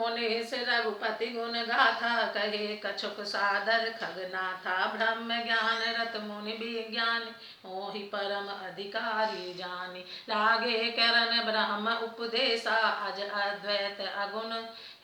मुनि से रघुपति गुण गाथा, कहे कछुक सादर खगनाथा। ब्रह्म ज्ञान रत मुनि विज्ञान, मोहि परम अधिकारी जानी। लागे करन ब्रह्म उपदेशा, अज अद्वैत अगुण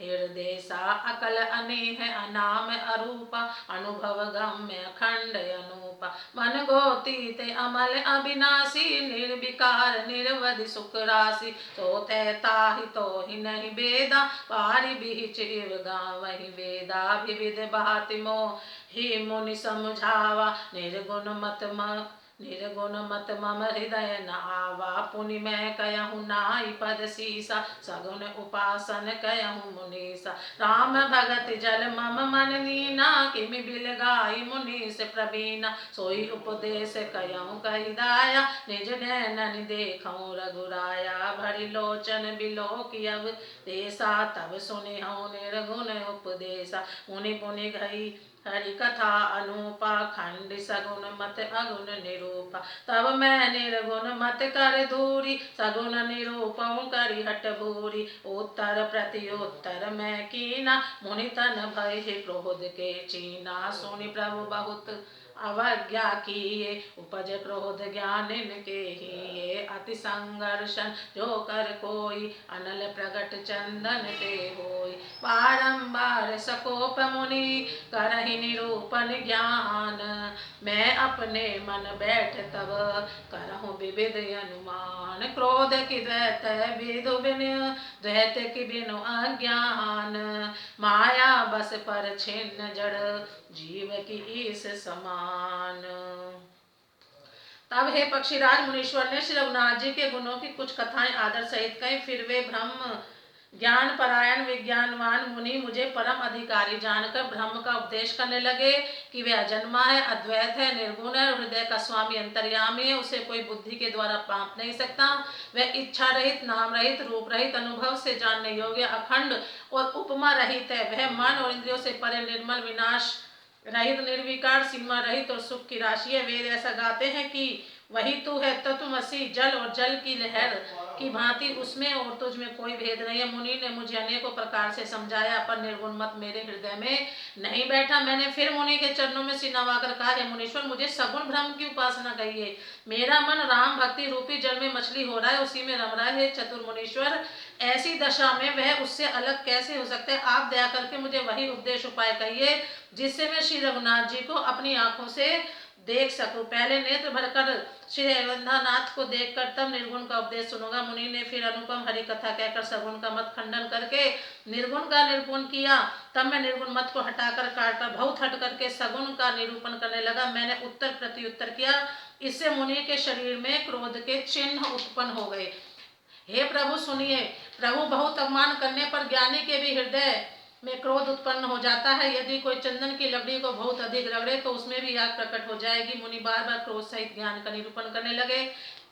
हृदयसा। अकल अनेह अनाम अरूपा, अनुभव गम्य अखंड अनूपा। मन गोतीत अमल अविनाशी, निर्विकार निरवधि सुख राशि। तो तै ताहि तो ही नहीं बेदा, पारि बिहिच इव गावहि वेदा। विविध भाति मोहि मुनि समझावा, निर्गुण मत मम हृदय न आवा। पुनि मैं कयहु नाहि पद सीसा, सगुन उपासन कयहु मुनीसा। राम भगत जल मम मन लीना, किमि बिल गाई मुनीस प्रवीणा। सोई उपदेश कयहु कहि दाया, निज नैनन देखहु रघुराया। भरि लोचन बिलोकि अब देसा, तब सुनिहु निर्गुण उपदेशा। मुनि पुनि गई हरि कथा अनूपा, खंड सगुन मत अगुण निरूपा। तब मैं निर्गुण मत कर दूरी, सगुन निरूपऊँ करि हठ भूरी। उत्तर प्रत्युत्तर मैं कीना, मुनि तन भय क्रोध के चीना। सुनि प्रभु बहुत अवज्ञा किए, उपज क्रोध ज्ञान इनके हिए। अति संघर्षण जो कर कोई, अनल प्रगट चंदन ते होई। बारंबार सकोप मुनि करहि निरूपण ज्ञान, मैं अपने मन बैठ तब करहु विविध अनुमान। क्रोध की द्वैत विदु बिन, द्वैत की बिनु अज्ञान। माया बस पर छिन्न जड़, जीव की ईस समान। तब हे पक्षीराज मुनीश्वर ने श्री रघुनाथ जी के गुणों की कुछ कथाएं आदर सहित कही। फिर वे ब्रह्म ज्ञान परायण विज्ञानवान मुनि मुझे परम अधिकारी जानकर ब्रह्म का उपदेश करने लगे कि वे अजन्मा है, अद्वैत है, निर्गुण है, हृदय का स्वामी अंतर्यामी है। उसे कोई बुद्धि के द्वारा पाप नहीं सकता। वह इच्छा रहित, नाम रहित, रूप रहित, अनुभव से जानने योग्य, अखंड और उपमा रहित है। वह मन और इंद्रियों से परे, निर्मल, विनाश रहित, निर्विकार, सीमा रहित और सुख की राशि है। वेद ऐसा गाते हैं कि वही तू है तत्वमसि, जल और जल की लहर की भांति उसमें और तुझ में कोई भेद नहीं है। मुनि ने मुझे अनेकों प्रकार से समझाया, पर निर्गुण मत मेरे हृदय में नहीं बैठा। मैंने फिर मुनि के चरणों में सिर नवाकर कहा, हे मुनीश्वर, मुझे सगुण ब्रह्म की उपासना कहिए। मेरा मन राम भक्ति रूपी जल में मछली हो रहा है, उसी में रम रहा है। चतुर मुनीश्वर, ऐसी दशा में वह उससे अलग कैसे हो सकते हैं? आप दया करके मुझे वही उपदेश उपाय कहिए जिससे मैं श्री रघुनाथ जी को अपनी आंखों से देख सकूं। पहले नेत्र भरकर श्री अयोध्यानाथ को देखकर तब निर्गुण का उपदेश सुनूंगा। मुनि ने फिर अनुपम हरि कथा कहकर सगुण का मत खंडन करके निर्गुण का निरूपण किया। तब मैं निर्गुण मत को हटाकर काटकर बहुत हट करके सगुण का निरूपण करने लगा। मैंने उत्तर प्रत्युत्तर किया। इससे मुनि के शरीर में क्रोध के चिन्ह उत्पन्न हो गए। हे प्रभु सुनिए, प्रभु बहुत अपमान करने पर ज्ञानी के भी हृदय में क्रोध उत्पन्न हो जाता है। यदि कोई चंदन की लकड़ी को बहुत अधिक रगड़े तो उसमें भी आग प्रकट हो जाएगी। मुनि बार बार क्रोध सहित ज्ञान का निरूपण करने लगे।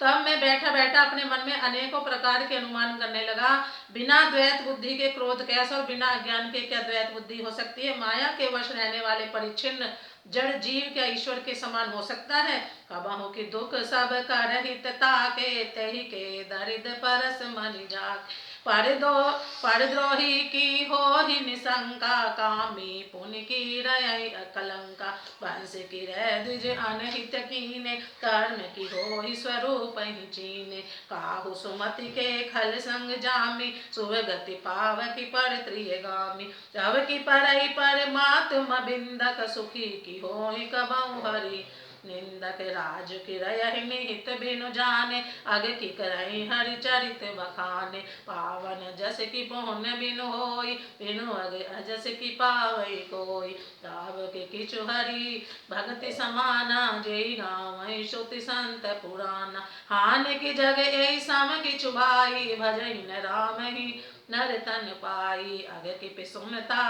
तब मैं बैठा बैठा अपने मन में अनेकों प्रकार के अनुमान करने लगा। बिना द्वैत बुद्धि के क्रोध कैसा और बिना ज्ञान के क्या द्वैत बुद्धि हो सकती है? माया के वश रहने वाले परिच्छिन्न जड़ जीव क्या ईश्वर के समान हो सकता है? कबहु की दुख सब का रहित ताके, तहि के दरिद्र परस मन जाग। परद्रोही की हो ही निशंका, कामी पुण्य की रय कलंका। वंश की रह द्विज अनहित कीने, कर्म की हो ही स्वरूप ही चीने। काहु सुमति के खल संग जामी, सुभगति पावकी पर त्रियगामी। तब की परई परमात्मा बिंदक, सुखी की हो ही कबहु हरि निंदक। राज की रयहि निहित बिनु जाने, अग की करहि हरि चरित बखाने। पावन जस की पुण्य बिनु होई, बिनु अग अजस की पावई कोई। ताव के किछु हरि भक्ति समाना, जेई गावई श्रुति संत पुराना। हानि की जग एई सम किछु भाई, भजहि न राम ही नर तन पाई। अग की पिसुमता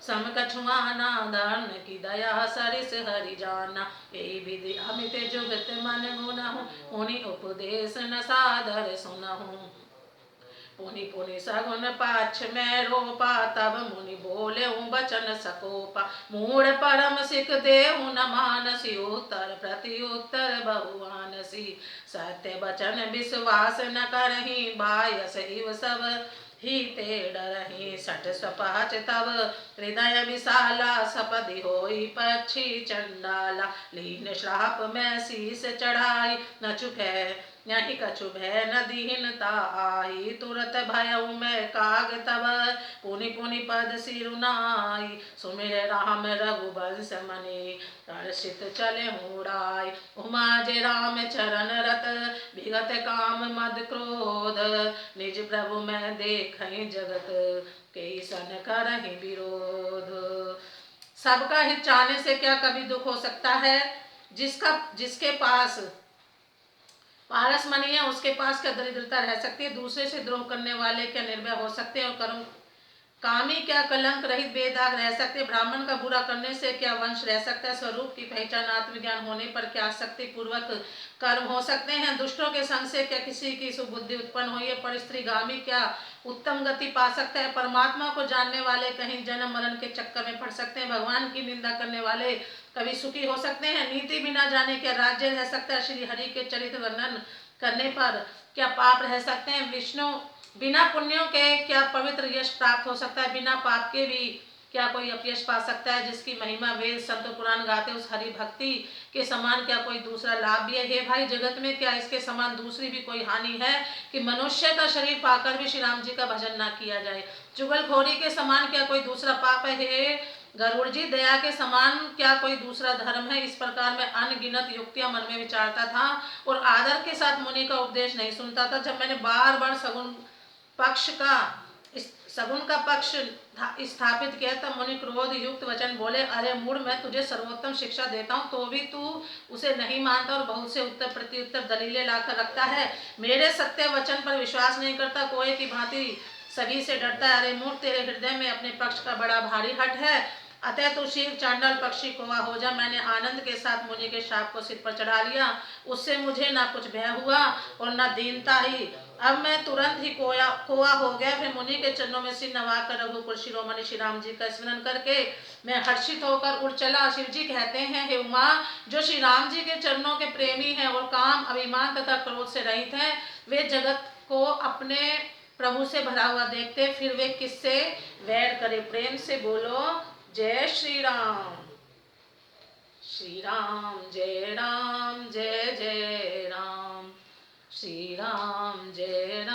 सम कछुआना, धर्म की दया सरिस हरि जाना। यही विधि अमित जुगत मन गुनहु, मुनि उपदेश न सादर सुनहु। पुनि पुनि सगुन पाछ में रोपा, तब मुनि बोले बचन सकोपा। मूढ़ परम सिख देहु न मानसी, उत्तर प्रत्युत्तर बहुआनसी। सत्य बचन विश्वास न करही, बायस इव सब ही ते डरहि सठ स्वपहच तब हृदय विशाला सपदि होई पक्षी चंडाला लीन श्राप में शीस चढ़ाई न चुके यही कछु भय न दीनता आई तुरत भयउ में काग तब पुनि पुनि पद सिरुनाई सुमिर राम रघुवंश मनि हर्षित चले उड़ाई उमा जे राम चरण रत विगत काम मद क्रोध निज प्रभु में देखहि जगत के सन करहि विरोध। सबका हित चाहने से क्या कभी दुख हो सकता है? जिसके पास पारस मणि है उसके पास क्या दरिद्रता रह सकती है? दूसरे से द्रोह करने वाले क्या निर्भय हो सकते हैं और कर्म कामी क्या कलंक रहित बेदाग रह सकते? ब्राह्मण का बुरा करने से क्या वंश रह सकता है? स्वरूप की पहचान आत्मज्ञान होने पर क्या आसक्ति पूर्वक कर्म हो सकते हैं? दुष्टों के संग से क्या किसी की सुबुद्धि उत्पन्न हुई है? पर स्त्रीगामी क्या उत्तम गति पा सकता है? परमात्मा को जानने वाले कहीं जन्म मरण के चक्कर में पड़ सकते हैं। भगवान की निंदा करने वाले कभी सुखी हो सकते हैं? नीति बिना जाने क्या राज्य रह सकता है? श्री हरि के चरित्र वर्णन करने पर क्या पाप रह सकते हैं? विष्णु बिना पुण्यों के क्या पवित्र यश प्राप्त हो सकता है? बिना पाप के भी क्या कोई अपयश पा सकता है? जिसकी महिमा वेद संत पुराण गाते उस हरि भक्ति के समान क्या कोई दूसरा लाभ भी है? हे भाई, जगत में क्या इसके समान दूसरी भी कोई हानि है कि मनुष्य का शरीर पाकर भी श्री राम जी का भजन ना किया जाए? चुगलखोरी के समान क्या कोई दूसरा पाप है? हे गरुड़ जी, दया के समान क्या कोई दूसरा धर्म है? इस प्रकार मैं अनगिनत युक्तियां मन में विचारता था और आदर के साथ मुनि का उपदेश नहीं सुनता था। जब मैंने बार बार सगुन का पक्ष स्थापित किया तब मुनि क्रोध युक्त वचन बोले, अरे मूढ़, मैं तुझे सर्वोत्तम शिक्षा देता हूँ तो भी तू उसे नहीं मानता और बहुत से उत्तर प्रत्युत्तर दलीलें लाकर रखता है। मेरे सत्य वचन पर विश्वास नहीं करता, कोए की भांति सभी से डरता है। अरे मूढ़, तेरे हृदय में अपने पक्ष का बड़ा भारी हट है, अतः तू शीघ्र चांडाल पक्षी कौवा हो जा। मैंने आनंद के साथ मुनि के शाप को सिर पर चढ़ा लिया। उससे मुझे ना कुछ भय हुआ और ना दीनता ही। अब मैं तुरंत ही कोआ हो गया। फिर मुनि के चरणों में सिर नवाकर रघुकुल शिरोमणि श्री राम जी का स्मरण करके मैं हर्षित होकर उड़ चला। शिव जी कहते हैं, हे उमा, जो श्री राम जी के चरणों के प्रेमी हैं और काम, अभिमान तथा क्रोध से रहित हैं, वे जगत को अपने प्रभु से भरा हुआ देखते, फिर वे किससे वैर करे? प्रेम से बोलो जय श्री राम। श्री राम जय राम, जय जय राम। श्री राम जय राम।